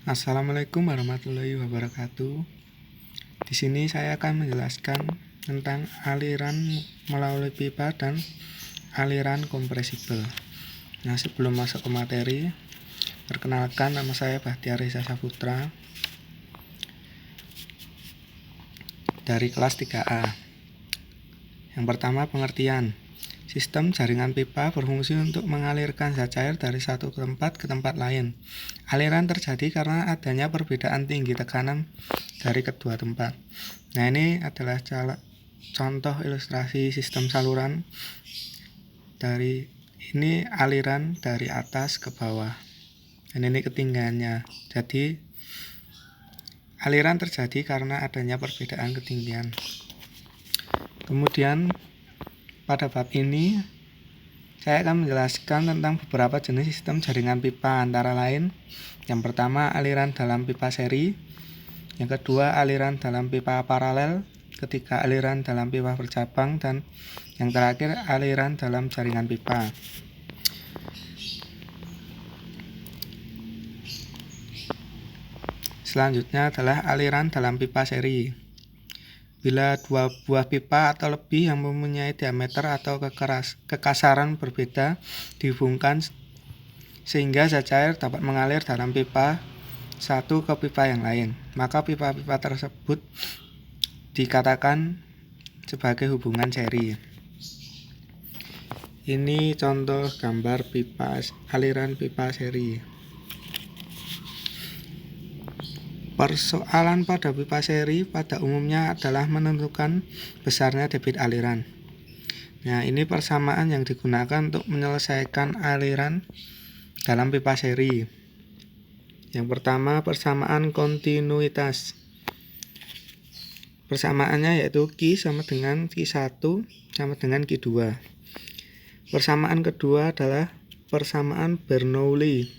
Assalamualaikum warahmatullahi wabarakatuh. Di sini saya akan menjelaskan tentang aliran melalui pipa dan aliran kompresibel. Nah, sebelum masuk ke materi, perkenalkan, nama saya Bahtiar Reza Saputra dari kelas 3A. Yang pertama, pengertian. Sistem jaringan pipa berfungsi untuk mengalirkan zat cair dari satu tempat ke tempat lain. Aliran terjadi karena adanya perbedaan tinggi tekanan dari kedua tempat. Nah, ini adalah contoh ilustrasi sistem saluran. Ini aliran dari atas ke bawah. Dan ini ketinggiannya. Jadi, aliran terjadi karena adanya perbedaan ketinggian. Kemudian, pada bab ini, saya akan menjelaskan tentang beberapa jenis sistem jaringan pipa, antara lain yang pertama aliran dalam pipa seri, yang kedua aliran dalam pipa paralel, ketiga aliran dalam pipa bercabang, dan yang terakhir aliran dalam jaringan pipa. Selanjutnya adalah aliran dalam pipa seri. Bila dua buah pipa atau lebih yang mempunyai diameter atau kekasaran berbeda dihubungkan sehingga zat cair dapat mengalir dalam pipa satu ke pipa yang lain, maka pipa-pipa tersebut dikatakan sebagai hubungan seri. Ini contoh gambar aliran pipa seri. Persoalan pada pipa seri pada umumnya adalah menentukan besarnya debit aliran. Nah, ini persamaan yang digunakan untuk menyelesaikan aliran dalam pipa seri. Yang pertama, persamaan kontinuitas. Persamaannya yaitu Q sama dengan Q1 sama dengan Q2. Persamaan kedua adalah persamaan Bernoulli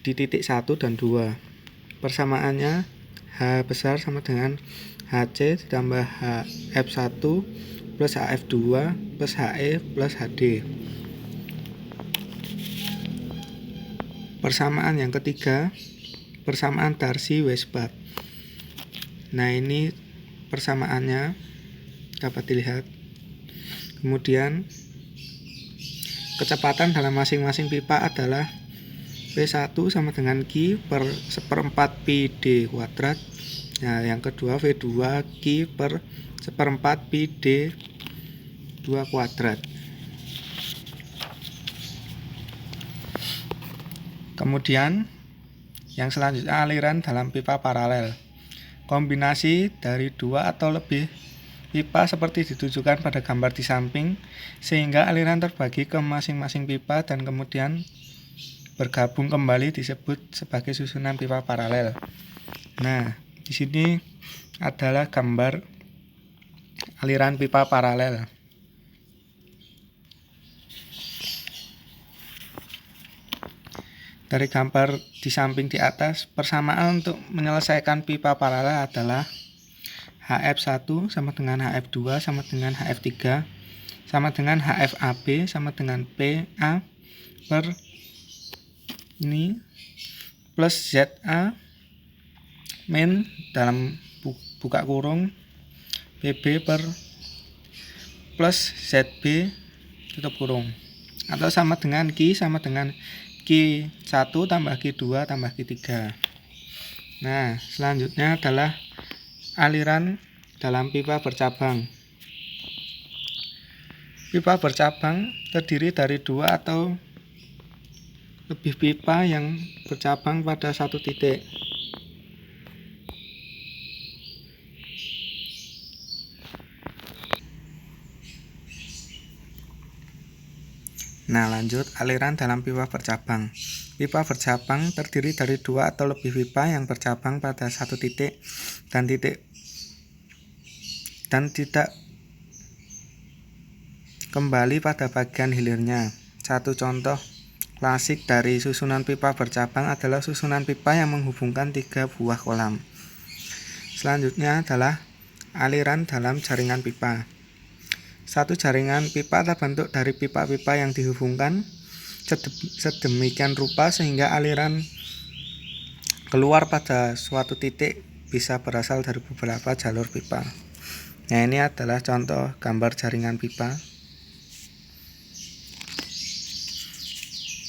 di titik 1 dan 2. Persamaannya H besar sama dengan HC ditambah HF1 plus HF2 plus HE plus HD. Persamaan yang ketiga, persamaan Darcy-Weisbach. Nah, ini persamaannya dapat dilihat. Kemudian kecepatan dalam masing-masing pipa adalah V1 sama dengan Q per 1/4 pi D kuadrat. Nah, yang kedua V2 Q per 1/4 pi D 2 kuadrat. Kemudian yang selanjutnya aliran dalam pipa paralel. Kombinasi dari dua atau lebih pipa seperti ditunjukkan pada gambar di samping, sehingga aliran terbagi ke masing-masing pipa dan kemudian bergabung kembali disebut sebagai susunan pipa paralel. Nah, di sini adalah gambar aliran pipa paralel. Dari gambar di samping di atas, persamaan untuk menyelesaikan pipa paralel adalah HF1 sama dengan HF2 sama dengan HF3 sama dengan HFAB sama dengan PA per ini plus ZA min dalam buka kurung PB per plus ZB tutup kurung, atau sama dengan Q sama dengan Q1 tambah Q2 tambah Q3. Nah, selanjutnya adalah aliran dalam pipa bercabang. Pipa bercabang terdiri dari dua atau lebih pipa yang bercabang pada satu titik. Nah, lanjut aliran dalam pipa bercabang. Pipa bercabang terdiri dari dua atau lebih pipa yang bercabang pada satu titik dan tidak kembali pada bagian hilirnya. Satu contoh klasik dari susunan pipa bercabang adalah susunan pipa yang menghubungkan 3 buah kolam. Selanjutnya adalah aliran dalam jaringan pipa. Satu jaringan pipa terbentuk dari pipa-pipa yang dihubungkan sedemikian rupa sehingga aliran keluar pada suatu titik bisa berasal dari beberapa jalur pipa. Nah, ini adalah contoh gambar jaringan pipa.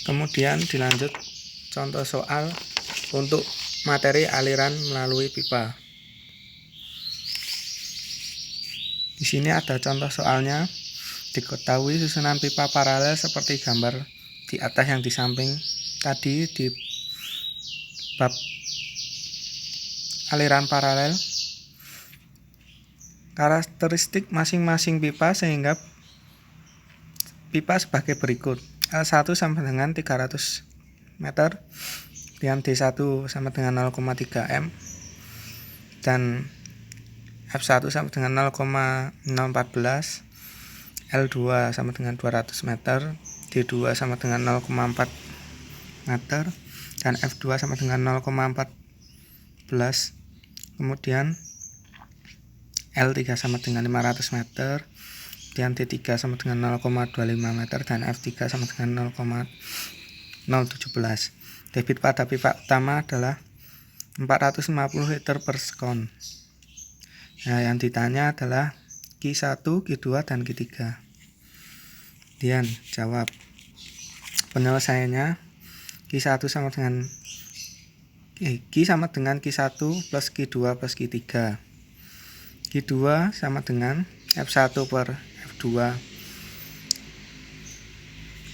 Kemudian dilanjut contoh soal untuk materi aliran melalui pipa. Di sini ada contoh soalnya. Diketahui susunan pipa paralel seperti gambar di atas yang di samping tadi di bab aliran paralel. Karakteristik masing-masing pipa sehingga pipa sebagai berikut. L1 sama dengan 300 meter, dan D1 sama dengan 0,3 M, dan F1 sama dengan 0,014, L2 sama dengan 200 meter, D2 sama dengan 0,4 meter, dan F2 sama dengan 0,14. Kemudian L3 sama dengan 500 meter, dan D3 sama dengan 0,25 meter, dan F3 sama dengan 0,017. Debit pada pipa utama adalah 450 liter per sekon. Nah, yang ditanya adalah Q1, Q2, dan Q3. Kemudian jawab. Penyelesaiannya Q1 sama dengan Q sama dengan Q1 plus Q2 plus Q3. Q2 sama dengan F1 per F2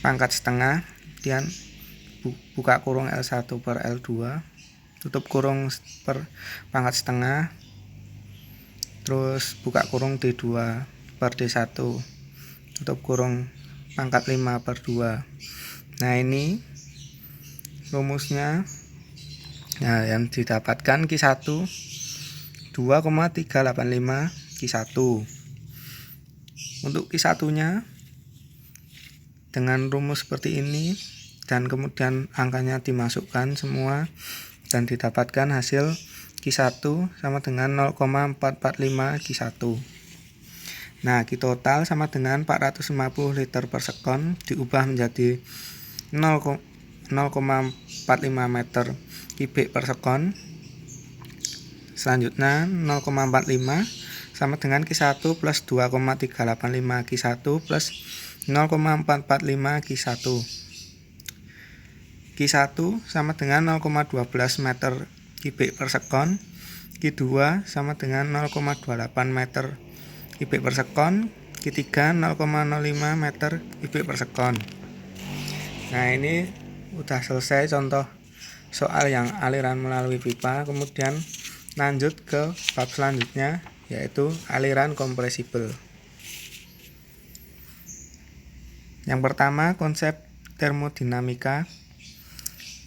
pangkat setengah, kemudian buka kurung L1 per L2, tutup kurung per pangkat setengah, terus buka kurung D2 per D1, tutup kurung pangkat 5 per 2. Nah, ini rumusnya. Nah, yang didapatkan Q1 2,385 Q1. Untuk Q1 nya dengan rumus seperti ini, dan kemudian angkanya dimasukkan semua dan didapatkan hasil Q1 sama dengan 0,445 Q1. Nah, Q total sama dengan 450 liter per sekon diubah menjadi 0,45 meter kubik per sekon. Selanjutnya 0,45 sama dengan Q1 plus 2,385 Q1 plus 0,445 Q1. Q1 sama dengan 0,12 meter kubik per sekon. Q2 sama dengan 0,28 meter kubik per sekon. Q3 0,05 meter kubik per sekon. Nah, ini udah selesai contoh soal yang aliran melalui pipa. Kemudian lanjut ke bab selanjutnya, yaitu aliran kompresibel. Yang pertama, konsep termodinamika.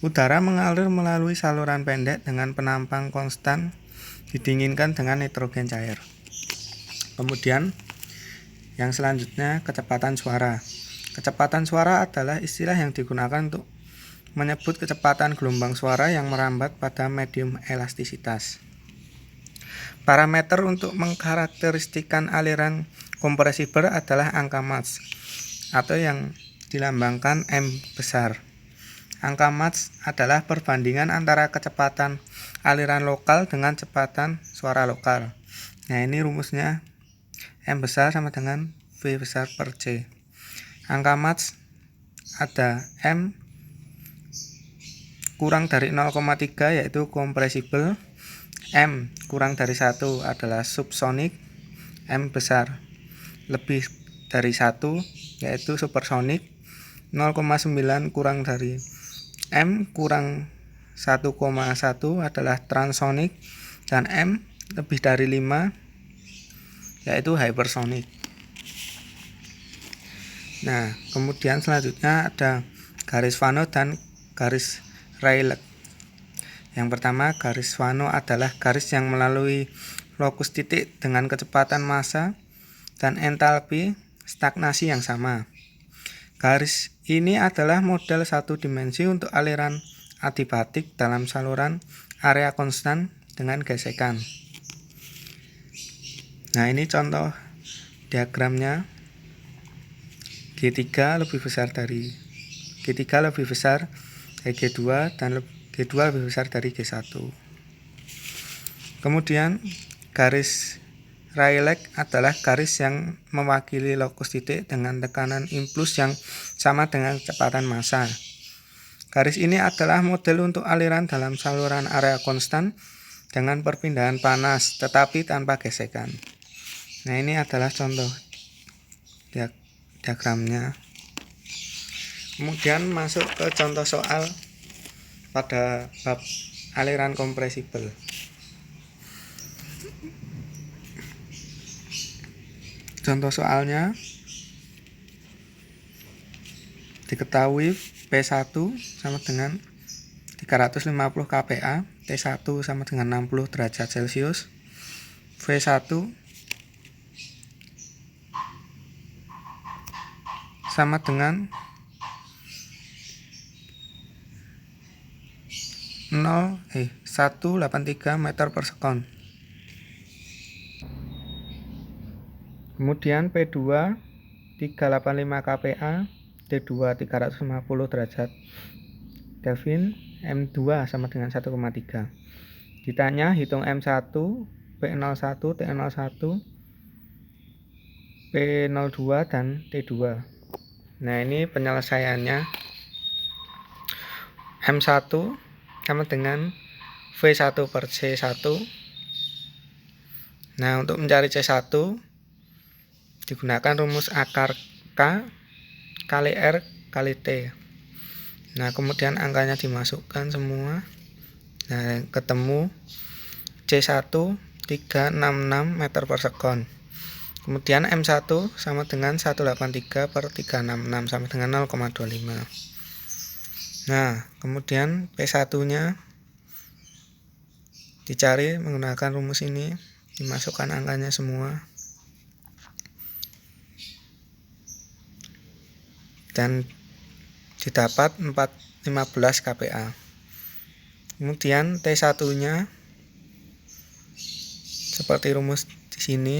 Udara mengalir melalui saluran pendek dengan penampang konstan didinginkan dengan nitrogen cair. Kemudian yang selanjutnya, kecepatan suara. Kecepatan suara adalah istilah yang digunakan untuk menyebut kecepatan gelombang suara yang merambat pada medium elastisitas. Parameter untuk mengkarakteristikan aliran kompresibel adalah angka Mach atau yang dilambangkan M besar. Angka Mach adalah perbandingan antara kecepatan aliran lokal dengan kecepatan suara lokal. Nah, ini rumusnya M besar sama dengan V besar per C. Angka Mach ada M kurang dari 0,3 yaitu kompresibel, M kurang dari 1 adalah subsonik, M besar lebih dari 1 yaitu supersonik, 0,9 kurang dari M kurang 1,1 adalah transsonik, dan M lebih dari 5 yaitu hypersonik. Nah, kemudian selanjutnya ada garis Fano dan garis Rayleigh. Yang pertama, garis Fano adalah garis yang melalui lokus titik dengan kecepatan massa dan entalpi stagnasi yang sama. Garis ini adalah model satu dimensi untuk aliran adiabatik dalam saluran area konstan dengan gesekan. Nah, ini contoh diagramnya. G3 lebih besar dari G2 dan G2 lebih besar dari G1. Kemudian garis Rayleigh adalah garis yang mewakili lokus titik dengan tekanan impuls yang sama dengan kecepatan massa. Garis ini adalah model untuk aliran dalam saluran area konstan dengan perpindahan panas tetapi tanpa gesekan. Nah, ini adalah contoh diagramnya. Kemudian masuk ke contoh soal pada bab aliran kompresibel. Contoh soalnya, diketahui P1 sama dengan 350 kPa, T1 sama dengan 60 derajat Celcius, V1 sama dengan 183 meter per sekon. Kemudian P2 385 kPa, T2 350 derajat Kelvin, M2 sama dengan 1,3. Ditanya hitung M1, P01, T01, P02 dan T2. Nah, ini penyelesaiannya. M1 sama dengan V1 per C1. Nah, untuk mencari C1 digunakan rumus akar K kali R kali T. Nah, kemudian angkanya dimasukkan semua. Nah, ketemu C1 366 meter per sekon. Kemudian M1 sama dengan 183 per 366 sama dengan 0,25. Nah, kemudian P1 nya dicari menggunakan rumus ini, dimasukkan angkanya semua. Dan didapat 415 kPa. Kemudian T1 nya seperti rumus di sini,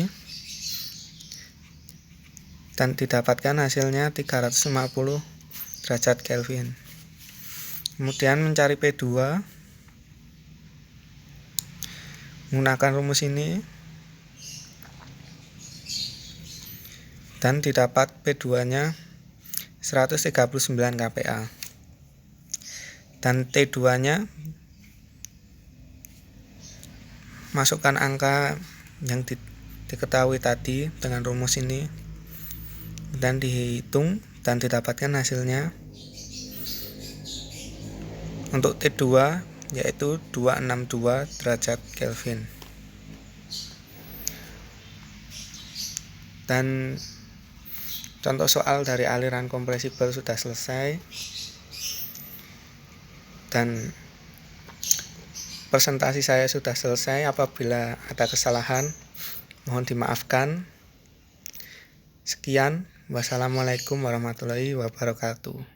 dan didapatkan hasilnya 350 derajat Kelvin. Kemudian mencari P2 menggunakan rumus ini, dan didapat P2 nya 139 kPa. Dan T2 nya masukkan angka yang diketahui tadi dengan rumus ini dan dihitung, dan didapatkan hasilnya untuk T2 yaitu 262 derajat Kelvin. Dan contoh soal dari aliran kompresibel sudah selesai, dan presentasi saya sudah selesai. Apabila ada kesalahan mohon dimaafkan. Sekian, wassalamualaikum warahmatullahi wabarakatuh.